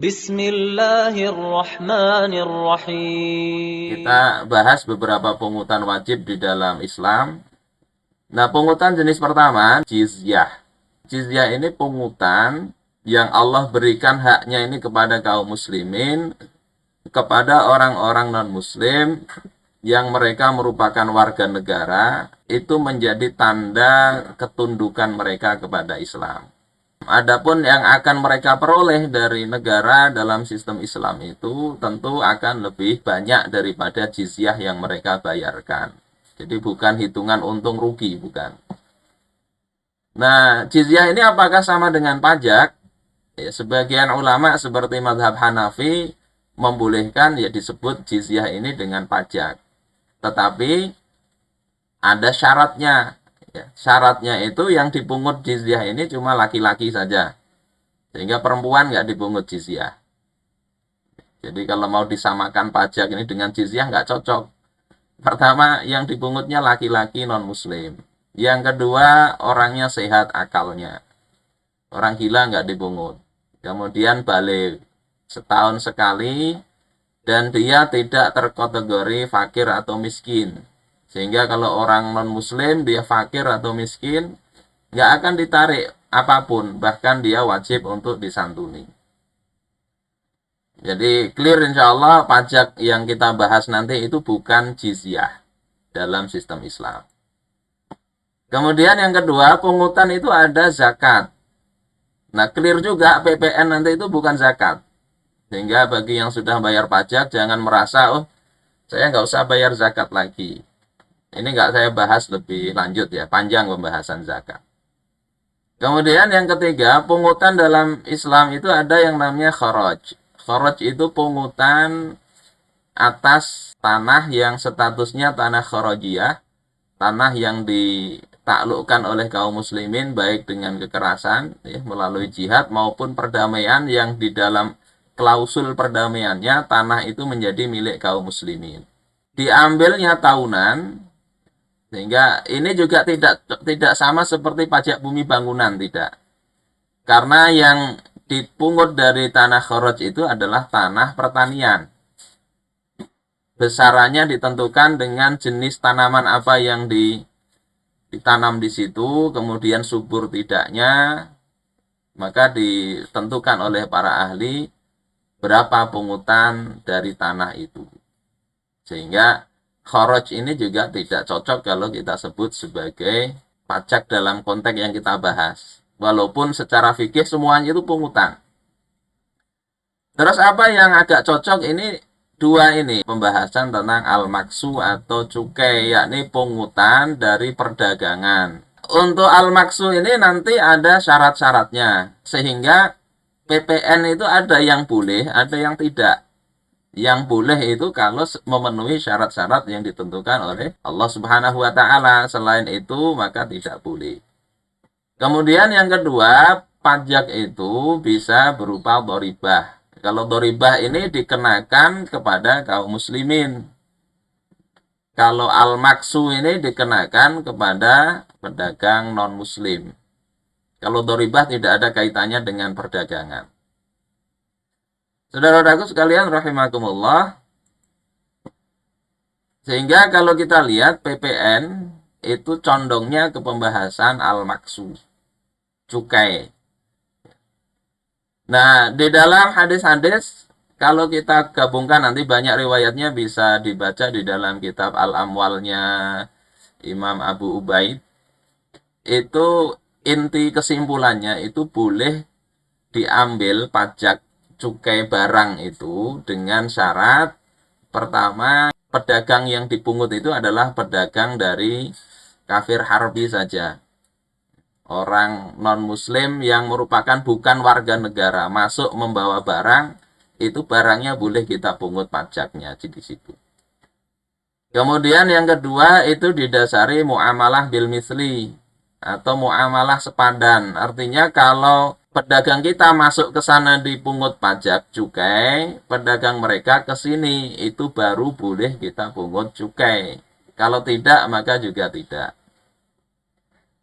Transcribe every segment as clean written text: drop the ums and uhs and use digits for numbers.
Bismillahirrahmanirrahim. Kita bahas beberapa pungutan wajib di dalam Islam. Nah, pungutan jenis pertama, jizyah. Jizyah ini pungutan yang Allah berikan haknya ini kepada kaum muslimin, kepada orang-orang non-muslim yang mereka merupakan warga negara, itu menjadi tanda ketundukan mereka kepada Islam. Adapun yang akan mereka peroleh dari negara dalam sistem Islam itu tentu akan lebih banyak daripada jizyah yang mereka bayarkan. Jadi bukan hitungan untung rugi, bukan. Nah, jizyah ini apakah sama dengan pajak? Ya, sebagian ulama seperti mazhab Hanafi membolehkan ya disebut jizyah ini dengan pajak. Tetapi ada syaratnya. Ya, syaratnya itu yang dipungut jizyah ini cuma laki-laki saja. Sehingga perempuan nggak dipungut jizyah. Jadi kalau mau disamakan pajak ini dengan jizyah nggak cocok. Pertama, yang dipungutnya laki-laki non-muslim. Yang kedua, orangnya sehat akalnya. Orang gila nggak dipungut. Kemudian balik setahun sekali dan dia tidak terkategori fakir atau miskin. Sehingga kalau orang non-muslim dia fakir atau miskin, nggak akan ditarik apapun, bahkan dia wajib untuk disantuni. Jadi clear insya Allah pajak yang kita bahas nanti itu bukan jizyah dalam sistem Islam. Kemudian yang kedua, pungutan itu ada zakat. Nah, clear juga PPN nanti itu bukan zakat. Sehingga bagi yang sudah bayar pajak, jangan merasa, oh saya nggak usah bayar zakat lagi. Ini nggak saya bahas lebih lanjut ya, panjang pembahasan zakat. Kemudian yang ketiga, pungutan dalam Islam itu ada yang namanya kharaj. Kharaj itu pungutan atas tanah yang statusnya tanah kharajiyah, tanah yang ditaklukkan oleh kaum muslimin baik dengan kekerasan ya, melalui jihad maupun perdamaian yang di dalam klausul perdamaiannya tanah itu menjadi milik kaum muslimin. Diambilnya tahunan sehingga ini juga tidak sama seperti pajak bumi bangunan, tidak. Karena yang dipungut dari tanah kharaj itu adalah tanah pertanian. Besarannya ditentukan dengan jenis tanaman apa yang ditanam di situ, kemudian subur tidaknya, maka ditentukan oleh para ahli berapa pungutan dari tanah itu. Sehingga kharaj ini juga tidak cocok kalau kita sebut sebagai pajak dalam konteks yang kita bahas. Walaupun secara fikih semuanya itu pungutan. Terus apa yang agak cocok ini dua ini pembahasan tentang al-maksu atau cukai yakni pungutan dari perdagangan. Untuk al-maksu ini nanti ada syarat-syaratnya sehingga PPN itu ada yang boleh, ada yang tidak. Yang boleh itu kalau memenuhi syarat-syarat yang ditentukan oleh Allah Subhanahu wa taala. Selain itu maka tidak boleh. Kemudian yang kedua, pajak itu bisa berupa doribah. Kalau doribah ini dikenakan kepada kaum muslimin. Kalau al-maksu ini dikenakan kepada pedagang non-muslim. Kalau doribah tidak ada kaitannya dengan perdagangan. Saudara-saudaraku sekalian rahimakumullah. Sehingga kalau kita lihat PPN itu condongnya ke pembahasan al-maksu. Cukai. Nah, di dalam hadis-hadis kalau kita gabungkan nanti banyak riwayatnya bisa dibaca di dalam kitab Al-Amwalnya Imam Abu Ubaid. Itu inti kesimpulannya itu boleh diambil pajak cukai barang itu dengan syarat pertama pedagang yang dipungut itu adalah pedagang dari kafir harbi saja. Orang non-muslim yang merupakan bukan warga negara masuk membawa barang, itu barangnya boleh kita pungut pajaknya di situ. Kemudian yang kedua itu didasari muamalah bil misli atau muamalah sepadan. Artinya kalau pedagang kita masuk ke sana dipungut pajak cukai, pedagang mereka ke sini itu baru boleh kita pungut cukai. Kalau tidak maka juga tidak.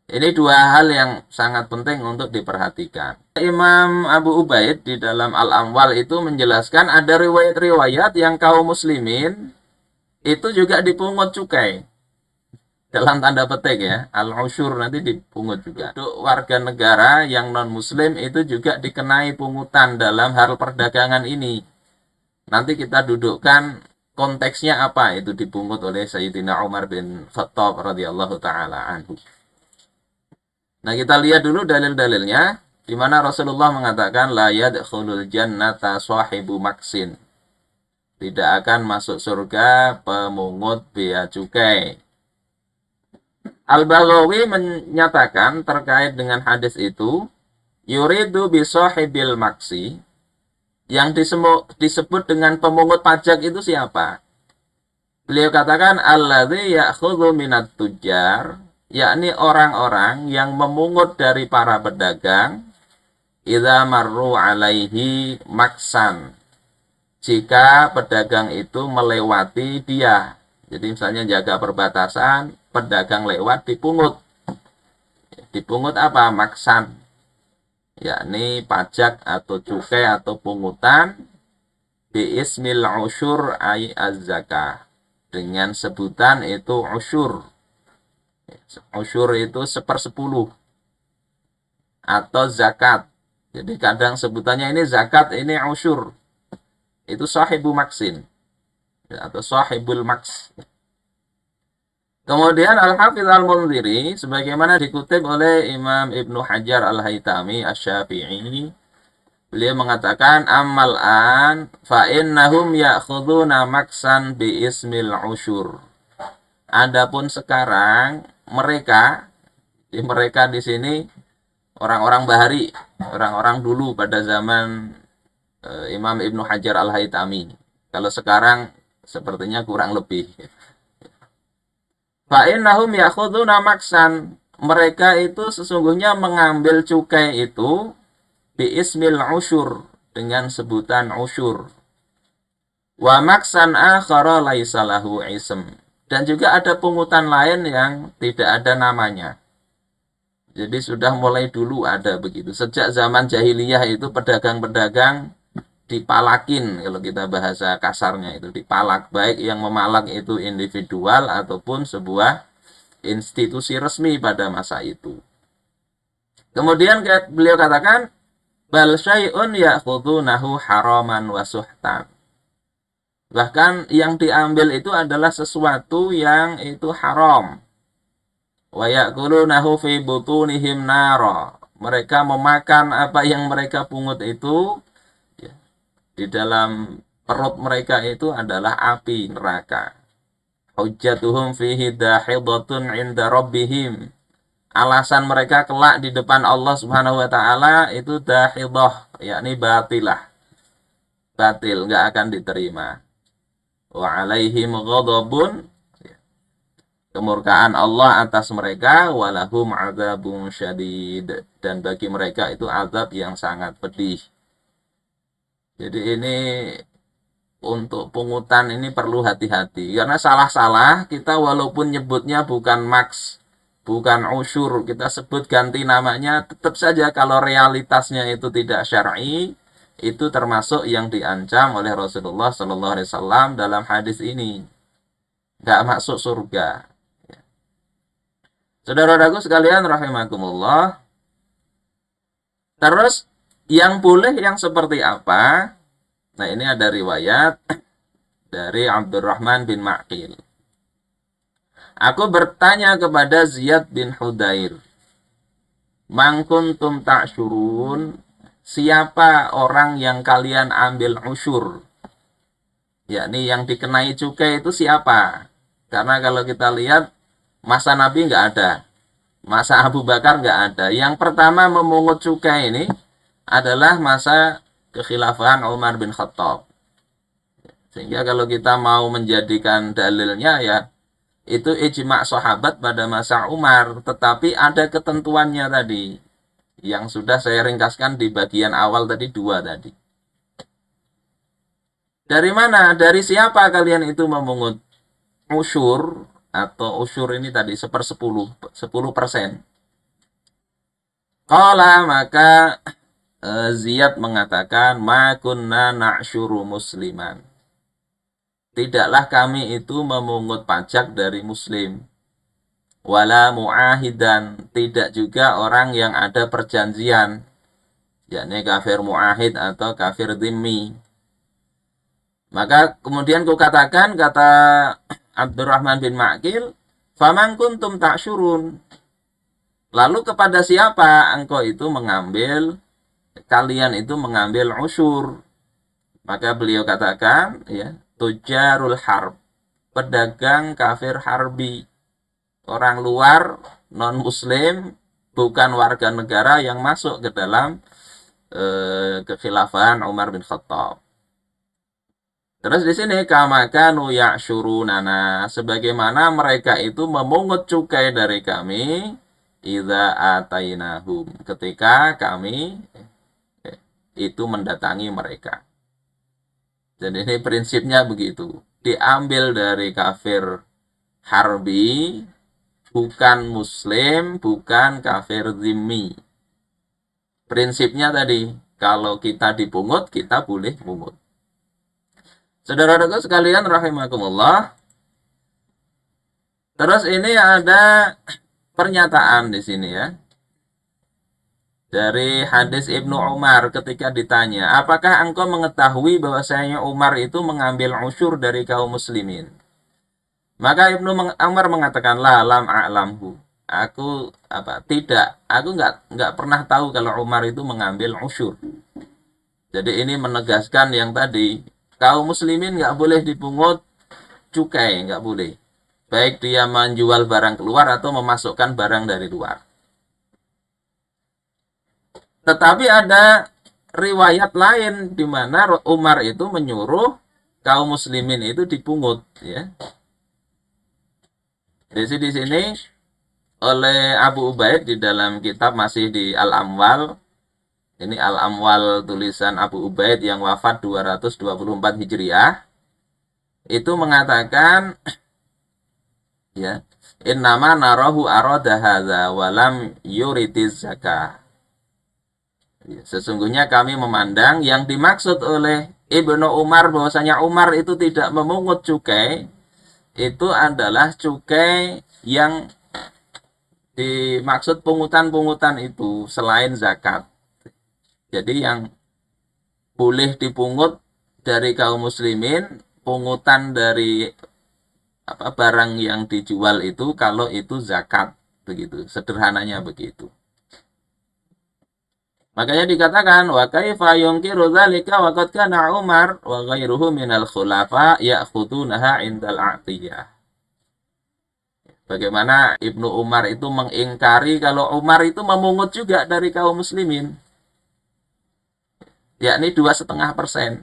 Ini dua hal yang sangat penting untuk diperhatikan. Imam Abu Ubaid di dalam Al-Amwal itu menjelaskan ada riwayat-riwayat yang kaum muslimin itu juga dipungut cukai. Dalam tanda petik ya, al-usyur nanti dipungut juga. Untuk warga negara yang non-muslim itu juga dikenai pungutan dalam hal perdagangan ini. Nanti kita dudukkan konteksnya apa itu dipungut oleh Sayyidina Umar bin Khattab radhiyallahu taala anhu. Nah, kita lihat dulu dalil-dalilnya di mana Rasulullah mengatakan la yadkhulul jannata sahibu maksin. Tidak akan masuk surga pemungut bea cukai. Al-Baghawi menyatakan terkait dengan hadis itu, yuridu bi sahibil maksi, yang disebut dengan pemungut pajak itu siapa? Beliau katakan alladzi ya'khudhu minat tujar, yakni orang-orang yang memungut dari para pedagang idza marru alaihi maksan. Jika pedagang itu melewati dia. Jadi misalnya jaga perbatasan, pedagang lewat dipungut. Dipungut apa? Maksan. Yakni pajak atau cukai atau pungutan biismil usyur ay az-zakah. Dengan sebutan itu usyur. Usyur itu 1/10 atau zakat. Jadi kadang sebutannya ini zakat, ini usyur. Itu sahibu maksin atau sahibul maks. Kemudian Al-Hafidz Al-Munziri sebagaimana dikutip oleh Imam Ibnu Hajar Al-Haytami Asy-Syafi'i, beliau mengatakan ammal an fa innahum ya'khuduna maksan bi ismil usyur. Adapun sekarang mereka di sini orang-orang bahari, orang-orang dulu pada zaman Imam Ibnu Hajar Al-Haytami. Kalau sekarang sepertinya kurang lebih. Fa'innahum yakhuduna maksan. Mereka itu sesungguhnya mengambil cukai itu biismil usyur, dengan sebutan usyur. Wa maksan akhara laisa lahu ism. Dan juga ada pungutan lain yang tidak ada namanya. Jadi sudah mulai dulu ada begitu. Sejak zaman jahiliyah itu pedagang-pedagang dipalakin, kalau kita bahasa kasarnya itu dipalak, baik yang memalak itu individual ataupun sebuah institusi resmi pada masa itu. Kemudian beliau katakan bal syai'un ya'khudunahu haraman wa suhtan. Bahkan yang diambil itu adalah sesuatu yang itu haram. Wa ya'kulunahu fi butunihim nara. Mereka memakan apa yang mereka pungut itu, di dalam perut mereka itu adalah api neraka. Hujjatuhum fihi dahidatun inda rabbihim. Alasan mereka kelak di depan Allah Subhanahu wa taala itu dahidah, yakni batilah. Batil, enggak akan diterima. Wa alaihim ghadabun, kemurkaan Allah atas mereka, walahum adzabun syadid, dan bagi mereka itu azab yang sangat pedih. Jadi ini untuk pungutan ini perlu hati-hati. Karena salah-salah kita walaupun nyebutnya bukan maks, bukan usyur, kita sebut ganti namanya, tetap saja kalau realitasnya itu tidak syar'i, itu termasuk yang diancam oleh Rasulullah Sallallahu Alaihi Wasallam dalam hadis ini. Nggak masuk surga. Saudara-saudaraku sekalian rahimakumullah. Terus yang boleh yang seperti apa? Nah, ini ada riwayat dari Abdurrahman bin Ma'qil. Aku bertanya kepada Ziyad bin Hudair, "Man kuntum ta'syurun?" Siapa orang yang kalian ambil usyur? Yakni yang dikenai cukai itu siapa? Karena kalau kita lihat masa Nabi nggak ada. Masa Abu Bakar nggak ada. Yang pertama memungut cukai ini adalah masa kekhilafahan Umar bin Khattab. Sehingga kalau kita mau menjadikan dalilnya ya itu ijma' sahabat pada masa Umar, tetapi ada ketentuannya tadi yang sudah saya ringkaskan di bagian awal tadi, dua tadi. Dari mana? Dari siapa kalian itu memungut usyur, atau usyur ini tadi 1/10, 10%. Qala maka Ziyad mengatakan ma kunna na'syuru musliman. Tidaklah kami itu memungut pajak dari muslim. Wala mu'ahidan, tidak juga orang yang ada perjanjian, yakni kafir mu'ahid atau kafir dhimmi. Maka kemudian kukatakan, kata Abdurrahman bin Ma'qil, faman kuntum ta'syurun. Lalu kepada siapa engkau itu mengambil, kalian itu mengambil usyur? Maka beliau katakan, ya, tujarul harb, pedagang kafir harbi, orang luar, non muslim, bukan warga negara yang masuk ke dalam kekhilafahan Umar bin Khattab. Terus di sini kama kanu ya'syurunana, sebagaimana mereka itu memungut cukai dari kami idza atainahum, ketika kami itu mendatangi mereka. Jadi ini prinsipnya begitu. Diambil dari kafir harbi, bukan muslim, bukan kafir zimmi. Prinsipnya tadi, kalau kita dipungut, kita boleh pungut. Saudara-saudara sekalian rahimakumullah. Terus ini ada pernyataan di sini ya. Dari hadis Ibnu Umar ketika ditanya, apakah engkau mengetahui bahwasanya Umar itu mengambil usyur dari kaum muslimin? Maka Ibnu Umar mengatakan, la lam a'lamhu. Aku tidak, aku nggak pernah tahu kalau Umar itu mengambil usyur. Jadi ini menegaskan yang tadi, kaum muslimin nggak boleh dipungut cukai, nggak boleh. Baik dia menjual barang keluar atau memasukkan barang dari luar. Tetapi ada riwayat lain di mana Umar itu menyuruh kaum muslimin itu dipungut, ya. Jadi di sini oleh Abu Ubaid di dalam kitab masih di Al-Amwal. Ini Al-Amwal tulisan Abu Ubaid yang wafat 224 Hijriah. Itu mengatakan ya, innama narahu arada hadza wa lam yuridiz zakah. Sesungguhnya kami memandang yang dimaksud oleh Ibnu Umar bahwasanya Umar itu tidak memungut cukai, itu adalah cukai yang dimaksud pungutan-pungutan itu selain zakat. Jadi yang boleh dipungut dari kaum muslimin, pungutan dari barang yang dijual itu kalau itu zakat, begitu. Sederhananya begitu. Makanya dikatakan wa kaifa yunkiru dzalika wa qad kana Umar wa ghairuhu minal khulafa ya'khudunaha indal a'tiyah. Bagaimana Ibnu Umar itu mengingkari kalau Umar itu memungut juga dari kaum muslimin, yakni 2,5%.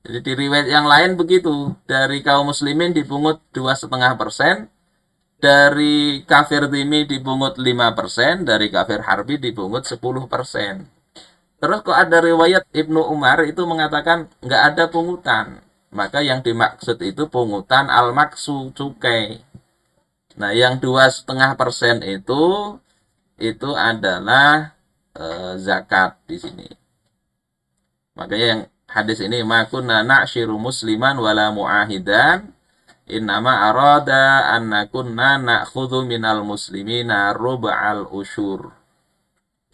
Jadi di riwayat yang lain begitu, dari kaum muslimin dipungut 2,5%, dari kafir dhimmi dipungut 5%, dari kafir harbi dipungut 10%. Terus kok ada riwayat Ibnu Umar itu mengatakan nggak ada pungutan. Maka yang dimaksud itu pungutan al-maksu, cukai. Nah, yang 2,5% itu adalah zakat di sini. Makanya yang hadis ini makunna na'syiru musliman wala mu'ahidan innama arada an nakunna na'khudhu minal muslimina rub'al usyur.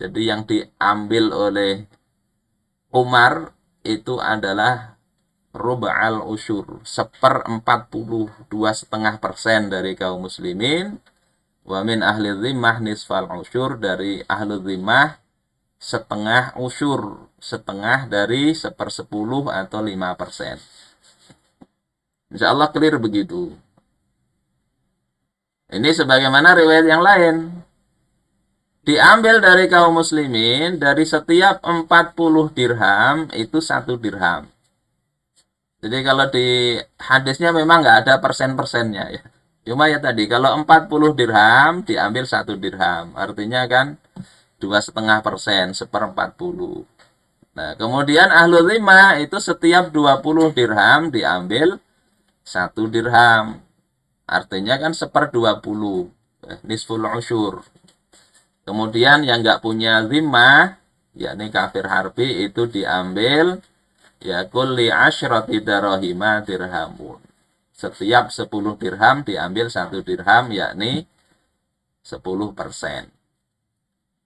Jadi yang diambil oleh Umar itu adalah rub'al usyur, 1/42,5% dari kaum muslimin. Wa min ahli dhimmah nisfal usyur, dari ahli dhimmah setengah usyur, setengah dari 1/10 atau 5%. Insya Allah clear begitu. Ini sebagaimana riwayat yang lain. Diambil dari kaum muslimin, dari setiap 40 dirham, itu 1 dirham. Jadi kalau di hadisnya memang nggak ada persen-persennya ya. Cuma ya tadi, kalau 40 dirham, diambil 1 dirham. Artinya kan 2,5%, 1/40. Nah, kemudian ahlul dhimah itu setiap 20 dirham diambil 1 dirham. Artinya kan 1/20. Nisful usyur. Kemudian yang nggak punya zimmah, yakni kafir harbi, itu diambil ya kulli asyrati darahima dirhamun. Setiap 10 dirham diambil 1 dirham, yakni 10%.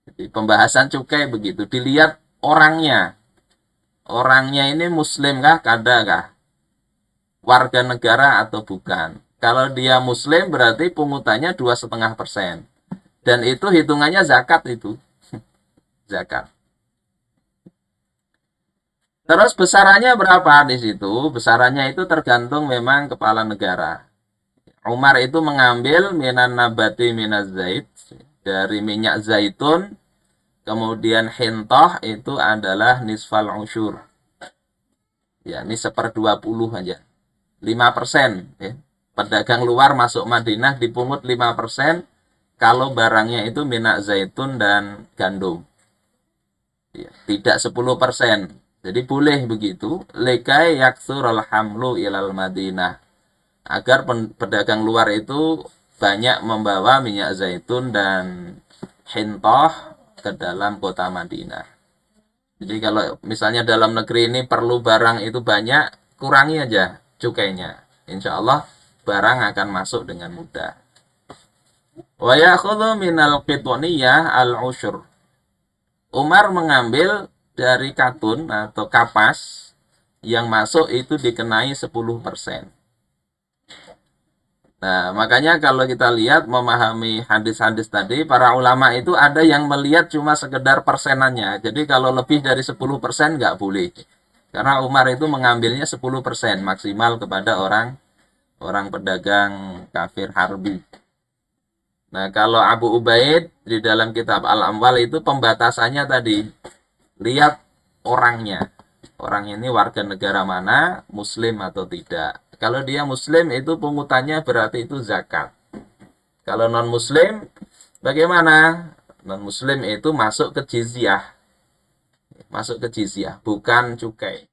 Jadi pembahasan cukai begitu. Dilihat orangnya. Orangnya ini muslim kah, kada kah? Warga negara atau bukan? Kalau dia muslim berarti pungutannya 2,5%. Dan itu hitungannya zakat itu. Zakat. Terus besarannya berapa di situ? Besarannya itu tergantung memang kepala negara. Umar itu mengambil minan nabati minaz zait, dari minyak zaitun, kemudian hintoh itu adalah nisfal usyur. Ya, ini 1/20 aja. 5%. Ya. Pedagang luar masuk Madinah dipungut 5% kalau barangnya itu minyak zaitun dan gandum. Ya, tidak 10%. Jadi boleh begitu. Lekai yaksurul hamlu ilal Madinah. Agar pedagang luar itu banyak membawa minyak zaitun dan hintoh ke dalam kota Madinah. Jadi kalau misalnya dalam negeri ini perlu barang itu banyak, kurangi aja cukainya. Insya Allah barang akan masuk dengan mudah. Wa yakhudhu minal qitoniyah al-usyur. Umar mengambil dari katun atau kapas yang masuk itu dikenai 10%. Nah, makanya kalau kita lihat memahami hadis-hadis tadi, para ulama itu ada yang melihat cuma sekedar persenannya. Jadi kalau lebih dari 10% nggak boleh. Karena Umar itu mengambilnya 10% maksimal kepada orang pedagang kafir harbi. Nah, kalau Abu Ubaid di dalam kitab Al-Amwal itu pembatasannya tadi. Lihat orangnya. Orang ini warga negara mana, muslim atau tidak. Kalau dia muslim itu pungutannya berarti itu zakat. Kalau non-muslim bagaimana? Non-muslim itu masuk ke jizyah. Masuk ke jizyah, bukan cukai.